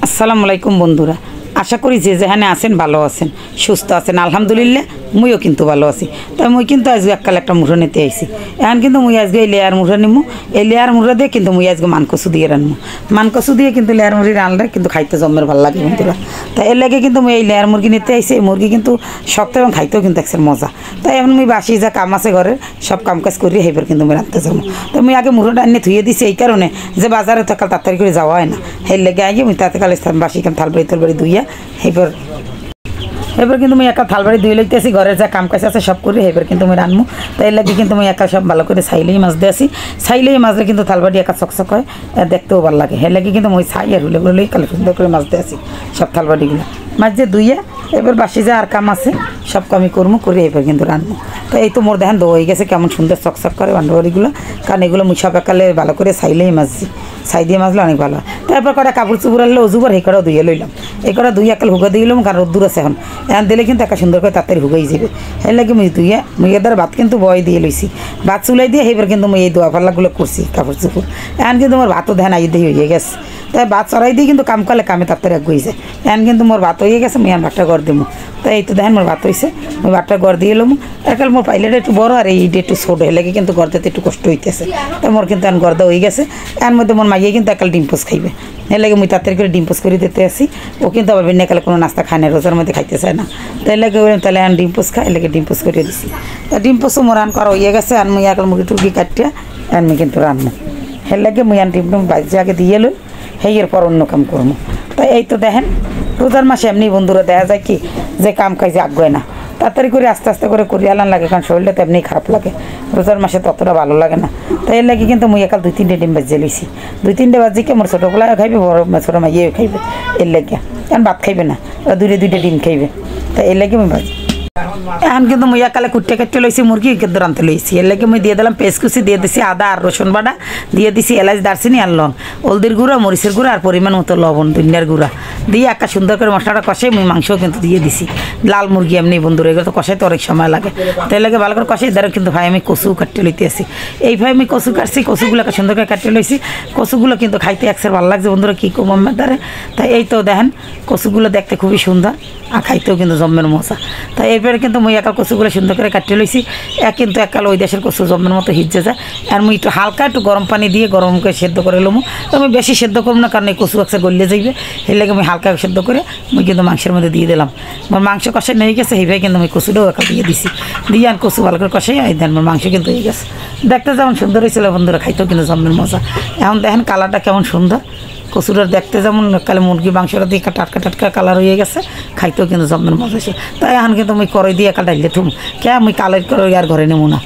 আসসালামু আলাইকুম বন্ধুরা, আশা করি যে যেখানে আছেন ভালো আছেন, সুস্থ আছেন। আলহামদুলিল্লাহ মুইও কিন্তু ভালো আছি। তাই মুই কিন্তু আজকে এককাল একটা মুঠো নিতে আইছি। এখন কিন্তু মুই আজকে এই লেয়ার মুঠো নিমু। এই লেয়ার মুঠো দিয়ে কিন্তু মুই আজকে মানকচু দিয়ে রান্নু। মানকচু দিয়ে কিন্তু লেয়ার মুরগি রানলে কিন্তু খাইতে জমের ভালো লাগে বন্ধুরা। তাই এর লাগে কিন্তু মুই এই লেয়ার মুরগি নিতে আইছি। এই মুরগি কিন্তু শক্ত এবং খাইতেও কিন্তু একসের মজা। তাই এখন মুই বাসি যা কাম আছে ঘরের সব কাম কাজ করি সেইবার কিন্তু মুই রাঁধতে যাবো। তো মুই আগে মুঠোটা এনে ধুয়ে দিছি এই কারণে যে বাজারে তো কাল তাড়াতাড়ি করে যাওয়া হয় না। সেই লেগে আগে মুই তাতে কাল বাসি কাম থালবাড়ি ধুইয়া এবার কিন্তু মুই একা থালবাড়ি ধুয়ে লইতেছি। ঘরের যা কাম কাজ আছে সব করি এবার কিন্তু মুই রান্নু। তাই এর লাগে কিন্তু মুই একা সব ভালো করে ছাইলেই মাছ দিয়ে আসি। ছাইলেই মাছলে কিন্তু থালবাড়ি একা চকচক হয়, দেখতেও ভালো লাগে। এর লাগে কিন্তু মুই ছাই আর হুলেগুলোই কালে সুন্দর করে মাছ দিয়ে আসি সব থালবাড়িগুলো মাছ দিয়ে ধুইয়া। এবার বাসি যা আর কাম আছে সব কামই করবো করে এবার কিন্তু রান্নু। তো এই তো মোর দেখেন দো হয়ে গেছে কেমন সুন্দর চকচক করে বান্ডবাড়িগুলো, কারণ এগুলো মুই সব একালে ভালো করে ছাইলেই মাছছি। ছাই দিয়ে মাছলে অনেক ভালো হয়। তারপর কটা কাপড় চুপড় আনলে অজুবার এই কটাও ধুয়ে লইলাম। এই কটা ধুয়ে একাল হুগা দিয়ে লইলাম, কারণ রোদ্দুর আছে এখন দিলে কিন্তু একা সুন্দর করে তাড়াতাড়ি হুগাই যাবে। এর লাগে মুই ধুইয়া মুই এদার ভাত কিন্তু বয় দিয়ে লইছি। ভাত চুলাই দিয়ে এবার কিন্তু মুই এই দোয়া পাল্লাগুলো করছি কাপড় চুপড়। এখন কিন্তু মোর ভাতও ধ্যান আই দিয়ে হয়ে গেছে। তাই ভাত চড়াই দিয়ে কিন্তু কাম করলে কামে তাড়াতাড়ি এক গই যায়। এখন কিন্তু মোর ভাত হয়ে গেছে, মুই এখন ভাতটা গড় দিমু। তাই এই তো দেখেন মোর ভাত হয়েছে, মুই ভাতটা গড় দিয়ে এলাম। একাল মোর পাইলেটা একটু বড় আর এইটা একটু ছোটো, এর লাগে কিন্তু গড় দিতে একটু কষ্ট হইতেছে। তাই মোর কিন্তু এখন গড় দেওয়া হয়ে গেছে। এর মধ্যে মোর মাইয়ে কিন্তু একাল ডিম পোস খাইবে। এর লাগে মুই তাড়াতাড়ি করে ডিম পোস করে দিতে আসি। ও কিন্তু আবার বিনাকালে কোনো নাস্তা খায় না, রোজার মধ্যে খাইতে চায় না। তাই লাগে তাহলে এখন ডিম পোস খাই, এর লাগে ডিম পোস করে দিছি। তা ডিম পোসও মোর আন করা হয়ে গেছে। আর মুই একাল মুরগি টুরগি কাটিয়া আমি কিন্তু রান্না। এর লাগে মুই আন ডিম টুম বাজে আগে দিয়ে লই, হেয়ের পর অন্য কাম করবো। তাই এই তো দেখেন রোজার মাসে এমনি বন্ধুরা দেখা যায় কি যে কাম কাজে আগ্রহ না, তাড়াতাড়ি করে আস্তে আস্তে করে করিয়ালান লাগে, কারণ শরীরটা তো এমনি খারাপ লাগে। রোজার মাসে ততটা ভালো লাগে না। তাই এর লাগে কিন্তু মুই একাল 2-3টে ডিম বাজিয়ে লইছি। 2-3টে বাজিকে মোর ছোটোগুলা খাইবে, বড় ছোটো মাইয়েও খাইবে। এর লাগে কারণ ভাত খাইবে না, দুইটা ডিম খাইবে। তাই এর লাগে মুই বাজি। এখন কিন্তু মুই একালে কুটে কাটতে লইছি মুরগি কিন্তু রাঁধতে লইছি। এর লাগে মুই দিয়ে দিলাম পেঁয়াজ কুচি, দিয়ে দিছি আদা আর রসুন বাটা, দিয়ে দিছি এলাচ দারচিনি আর লং, হলদির গুঁড়া মরিচের গুঁড়া আর পরিমাণ মতো লবণ ধনিয়ার গুঁড়া দিয়ে একটা সুন্দর করে মশলাটা কষাই মুই মাংসও কিন্তু দিয়ে দিছি। লাল মুরগি এমনি বন্ধুরা এগুলো তো কষাইতে অনেক সময় লাগে। তাই লাগে ভালো করে কষাই দ্বারা কিন্তু ভাই আমি কচু কাটতে লইতে আসি। এই ভাই আমি কচু কাটছি, কচুগুলোকে সুন্দর করে কাটতে লইছি। কচুগুলো কিন্তু খাইতে একসের ভালো লাগছে বন্ধুরা, কী কম আমার দ্বারে। তাই এই তো দেখেন কচুগুলো দেখতে খুবই সুন্দর আর খাইতেও কিন্তু জম্মের মশা। তাই এরপরে কিন্তু মুই একাল কচুগুলো সুন্দর করে কাটিয়ে লইছি। কিন্তু একাল ওই দেশের কচু জম্মের মতো হিজে যায়। আর মুই একটু হালকা একটু গরম পানি দিয়ে গরম করে সেদ্ধ করে লমু। তো আমি বেশি সেদ্ধ করবো না, কারণ এই কচু একসা গলিয়ে যাইবে। সেই লাগে আমি হালকা সেদ্ধ করে মুই কিন্তু মাংসের মধ্যে দিয়ে দিলাম। আমার মাংস কষাই নিয়ে গেছে, সেইভাবে কিন্তু আমি কচুটাও একা দিয়ে দিছি। দিয়ে আর কচু ভালো করে কষাই এই দেন আমার মাংস কিন্তু হয়ে গেছে। দেখতে যেমন সুন্দর হয়েছিল বন্ধুরা, খাইতেও কিন্তু জম্মের মজা। এখন দেখেন কালারটা কেমন সুন্দর, কচুটার দেখতে যেমন কালে মুরগি মাংসটা দিয়ে টাটকা টাটকা কালার হয়ে গেছে, খাইতেও কিন্তু জম্মের মজা হয়েছে। তাই এখন কিন্তু আমি কড়াই দিয়ে একা ডাইলে থুম কে আমি কালার করে আর ঘরে নেবো না।